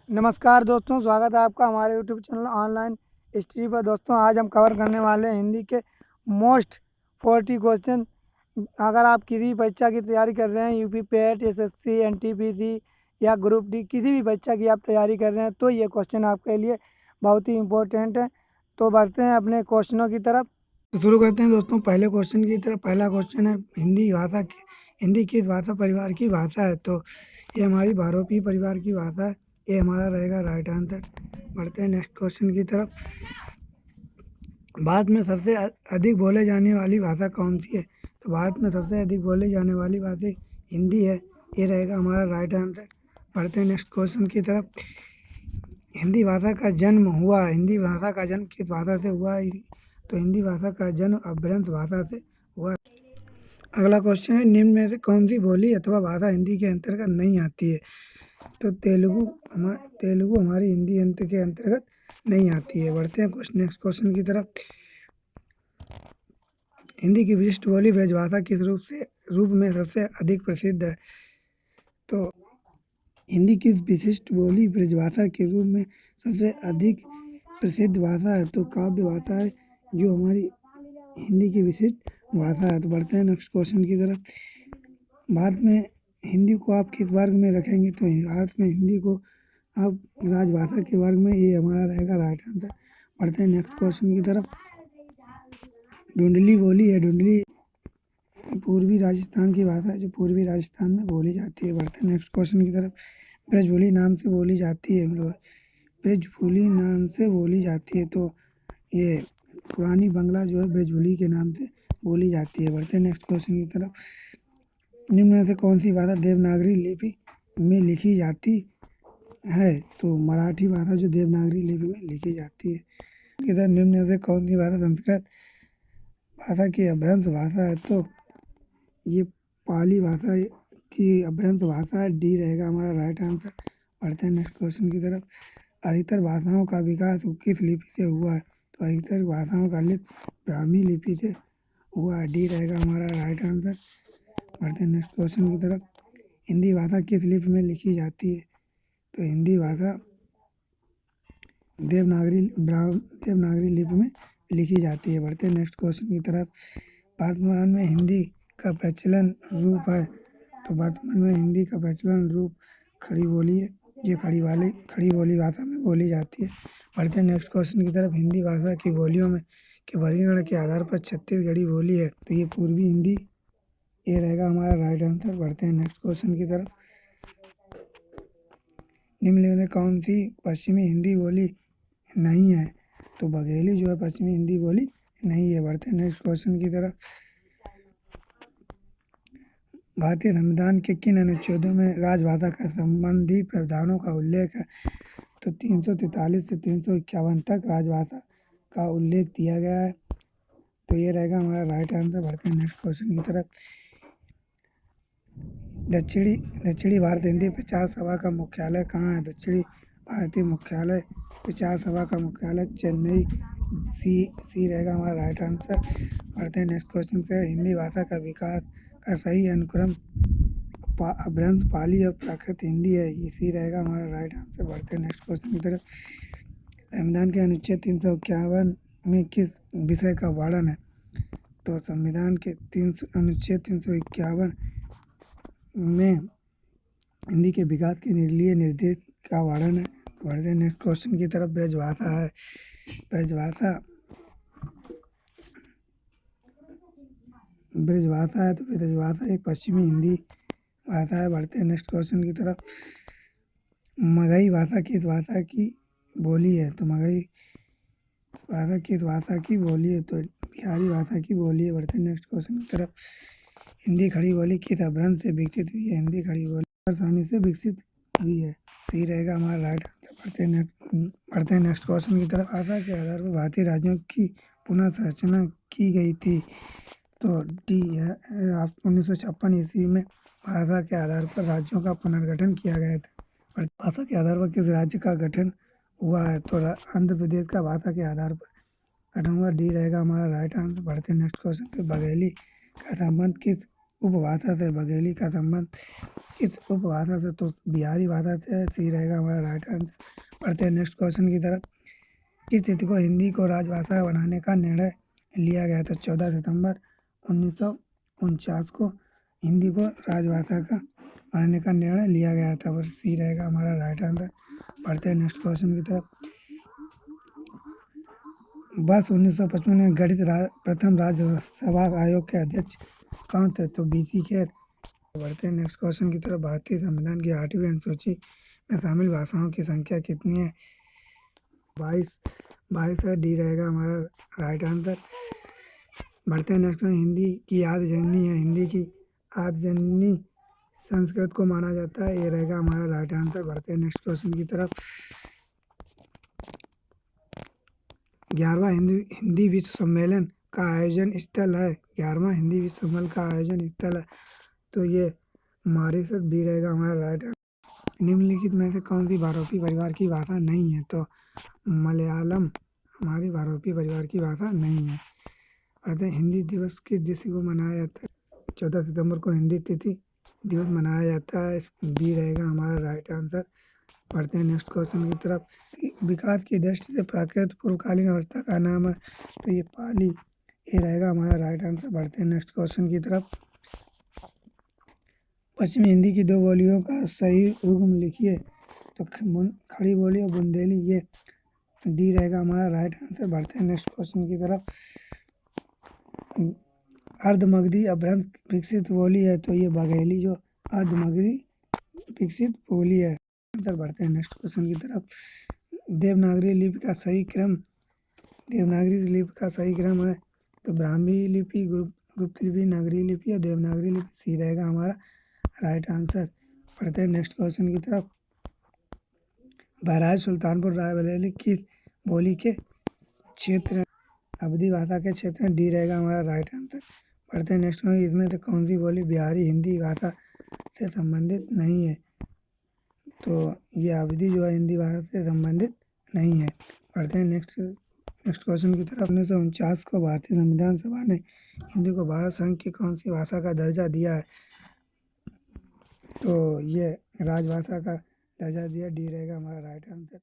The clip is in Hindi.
नमस्कार दोस्तों, स्वागत है आपका हमारे यूट्यूब चैनल ऑनलाइन हिस्ट्री पर। दोस्तों आज हम कवर करने वाले हैं हिंदी के मोस्ट 40 क्वेश्चन। अगर आप किसी परीक्षा की तैयारी कर रहे हैं, यूपी पेट, एसएससी, एनटीपीसी या ग्रुप डी, किसी भी परीक्षा की आप तैयारी कर रहे हैं तो ये क्वेश्चन आपके लिए बहुत ही इम्पोर्टेंट है। तो बढ़ते हैं अपने क्वेश्चनों की तरफ। तो शुरू करते हैं दोस्तों पहले क्वेश्चन की तरफ। पहला क्वेश्चन है हिंदी किस भाषा परिवार की भाषा है? तो ये हमारी भारतीय परिवार की भाषा है। ये हमारा रहेगा राइट आंसर। बढ़ते हैं नेक्स्ट क्वेश्चन की तरफ। भारत में सबसे अधिक बोले जाने वाली भाषा कौन सी है? तो भारत में सबसे अधिक बोले जाने वाली भाषा हिंदी है। ये रहेगा हमारा राइट आंसर। बढ़ते हैं नेक्स्ट क्वेश्चन की तरफ। हिंदी भाषा का जन्म किस भाषा से हुआ है? तो हिंदी भाषा का जन्म अपभ्रंश भाषा से हुआ। अगला क्वेश्चन है, निम्न में से कौन सी बोली अथवा भाषा हिंदी के अंतर्गत नहीं आती है? तो तेलुगु हमारी हिंदी अंत के अंतर्गत नहीं आती है। बढ़ते हैं नेक्स्ट क्वेश्चन की तरफ। हिंदी की विशिष्ट बोली ब्रजभाषा किस रूप में सबसे अधिक प्रसिद्ध है? तो हिंदी की विशिष्ट बोली ब्रजभाषा के रूप में सबसे अधिक प्रसिद्ध भाषा है तो काव्य भाषा है, जो हमारी हिंदी की विशिष्ट भाषा है। तो बढ़ते हैं नेक्स्ट क्वेश्चन की तरफ। भारत में हिंदी को आप किस वर्ग में रखेंगे? तो भारत में हिंदी को आप राजभाषा के वर्ग में, ये हमारा रहेगा राइट आंसर। बढ़ते हैं नेक्स्ट क्वेश्चन की तरफ। ढूंढली बोली है, ढूंढली पूर्वी राजस्थान की भाषा है जो पूर्वी राजस्थान में बोली जाती है। बढ़ते हैं नेक्स्ट क्वेश्चन की तरफ। ब्रजभूली नाम से बोली जाती है, ब्रजभूली नाम से बोली जाती है तो ये पुरानी बांग्ला जो है ब्रजभूली के नाम से बोली जाती है। बढ़ते हैं नेक्स्ट क्वेश्चन की तरफ। निम्न में से कौन सी भाषा देवनागरी लिपि में लिखी जाती है? तो मराठी भाषा जो देवनागरी लिपि में लिखी जाती है। इधर निम्न में से कौन सी भाषा संस्कृत भाषा की अपभ्रंश भाषा है? तो ये पाली भाषा की अपभ्रंश भाषा है। डी रहेगा हमारा राइट आंसर। बढ़ते हैं नेक्स्ट क्वेश्चन की तरफ। अधिकतर भाषाओं का विकास किस लिपि से हुआ है? तो अधिकतर भाषाओं का ब्राह्मी लिपि से हुआ है। डी रहेगा हमारा राइट आंसर। बढ़ते हैं नेक्स्ट क्वेश्चन की तरफ। हिंदी भाषा किस लिपि में लिखी जाती है? तो हिंदी भाषा देवनागरी लिपि में लिखी जाती है। बढ़ते हैं नेक्स्ट क्वेश्चन की तरफ। वर्तमान में हिंदी का प्रचलन रूप है? तो वर्तमान में हिंदी का प्रचलन रूप खड़ी बोली है। ये खड़ी बोली भाषा में बोली जाती है। बढ़ते हैं नेक्स्ट क्वेश्चन की तरफ। हिंदी भाषा की बोलियों में के वर्गीकरण के आधार पर छत्तीसगढ़ी बोली है तो ये पूर्वी हिंदी, ये रहेगा हमारा राइट आंसर। बढ़ते हैं नेक्स्ट क्वेश्चन की तरफ। निम्नलिखित में कौन सी पश्चिमी हिंदी बोली नहीं है? तो बघेली जो है पश्चिमी हिंदी बोली नहीं है। बढ़ते हैं नेक्स्ट क्वेश्चन की तरफ। भारतीय संविधान के किन अनुच्छेदों में राजभाषा का संबंधी प्रावधानों का उल्लेख है? तो 343 से 351 तक राजभाषा का उल्लेख दिया गया है तो ये रहेगा हमारा राइट आंसर। बढ़ते हैं नेक्स्ट क्वेश्चन की तरफ। दक्षिणी भारत हिंदी प्रचार सभा का मुख्यालय कहाँ है? दक्षिणी भारतीय मुख्यालय प्रचार सभा का मुख्यालय चेन्नई, सी रहेगा हमारा राइट आंसर। बढ़ते हैं नेक्स्ट क्वेश्चन पे। हिंदी भाषा का विकास का सही अनुक्रम अपभ्रंश, पाली और प्राकृत हिंदी है, ये सी रहेगा हमारा राइट आंसर। बढ़ते हैं नेक्स्ट क्वेश्चन की तरफ। संविधान के अनुच्छेद 351 में किस विषय का वर्णन है? तो संविधान के अनुच्छेद 351 में हिंदी के विकास के लिए निर्देश का वर्णन है। बढ़ते हैं नेक्स्ट क्वेश्चन की तरफ। ब्रजभाषा है, ब्रजभाषा है तो ब्रजभाषा एक पश्चिमी हिंदी भाषा है। बढ़ते हैं नेक्स्ट क्वेश्चन की तरफ। मगही भाषा किस भाषा की बोली है? तो मगही भाषा किस भाषा की बोली है? तो बिहारी भाषा की बोली है। बढ़ते हैं नेक्स्ट क्वेश्चन की तरफ। हिंदी खड़ी बोली किस अपभ्रंश से विकसित हुई है? हिंदी खड़ी बोली आसानी से विकसित हुई है, सही रहेगा हमारा राइट आंसर। बढ़ते हैं नेक्स्ट क्वेश्चन की तरफ। भाषा के आधार पर भारतीय राज्यों की पुनः संरचना की गई थी तो डी है 1956 ईस्वी में भाषा के आधार पर राज्यों का पुनर्गठन किया गया था। भाषा के आधार पर किस राज्य का गठन हुआ है? तो आंध्र प्रदेश का भाषा के आधार पर गठन हुआ। डी रहेगा हमारा राइट आंसर। बढ़ते हैं नेक्स्ट क्वेश्चन पे। बघेली का संबंध किस उपभाषा से बघेली का संबंध किस उपभाषा से, तो बिहारी भाषा से। सी रहेगा हमारा राइट आंसर। बढ़ते हैं नेक्स्ट क्वेश्चन की तरफ। किस तिथि को हिंदी को राजभाषा बनाने का निर्णय लिया गया था? 14 सितंबर 1949 को हिंदी को राजभाषा का बनाने का निर्णय लिया गया था। और सी रहेगा हमारा राइट आंसर। बढ़ते हैं नेक्स्ट क्वेश्चन की तरफ। वर्ष 1955 में गठित प्रथम राज्यसभा आयोग के अध्यक्ष कौन थे? तो BC खेर। बढ़ते हैं नेक्स्ट क्वेश्चन की तरफ। भारतीय संविधान की 8वीं अनुसूची में शामिल भाषाओं की संख्या कितनी है? 22 है। डी रहेगा हमारा राइट आंसर। बढ़ते हैं नेक्स्ट। हिंदी की आदि जननी है, हिंदी की आदि जननी संस्कृत को माना जाता है। ये रहेगा हमारा राइट आंसर। बढ़ते हैं नेक्स्ट क्वेश्चन की तरफ। 11वां हिंदी विश्व सम्मेलन का आयोजन स्थल है। 11वां हिंदी विश्व सम्मेलन का आयोजन स्थल है, तो ये मॉरिशस। बी रहेगा हमारा राइट आंसर। निम्नलिखित में से कौन सी भारोपी परिवार की भाषा नहीं है? तो मलयालम हमारी भारोपी परिवार की भाषा नहीं है। कहते हैं हिंदी दिवस किस तिथि को मनाया जाता है? 14 सितंबर को हिंदी तिथि दिवस मनाया जाता है। बी रहेगा हमारा राइट आंसर। बढ़ते हैं नेक्स्ट क्वेश्चन की तरफ। विकास की दृष्टि से प्राकृत पूर्वकालीन अवस्था का नाम है, तो ये पाली। ये रहेगा हमारा राइट आंसर। बढ़ते हैं नेक्स्ट क्वेश्चन की तरफ। पश्चिमी हिंदी की दो बोलियों का सही युग्म लिखिए, तो खड़ी बोली और बुंदेली। ये डी रहेगा हमारा राइट आंसर। बढ़ते हैं नेक्स्ट क्वेश्चन की तरफ। अर्धमगधी अपभ्रंश विकसित बोली है, तो ये बघेली जो अर्धमगधी विकसित बोली है। आंसर। बढ़ते हैं नेक्स्ट क्वेश्चन की तरफ। देवनागरी लिपि का सही क्रम है, तो ब्राह्मी लिपि, गुप्त लिपि, नगरी लिपि और देवनागरी लिपि। सी रहेगा हमारा राइट आंसर। बढ़ते हैं नेक्स्ट क्वेश्चन की तरफ। बहराइच, सुल्तानपुर, रायबरेली किस बोली के क्षेत्र? अवधी भाषा के क्षेत्र में। डी रहेगा हमारा राइट आंसर। बढ़ते हैं नेक्स्ट क्वेश्चन। इसमें से कौन सी बोली बिहारी हिंदी भाषा से संबंधित नहीं है? तो ये अवधी जो है हिंदी भाषा से संबंधित नहीं है। बढ़ते हैं नेक्स्ट क्वेश्चन की तरफ। 1949 को भारतीय संविधान सभा ने हिंदी को भारत संघ की कौन सी भाषा का दर्जा दिया है? तो ये राजभाषा का दर्जा दिया। डी रहेगा हमारा राइट आंसर।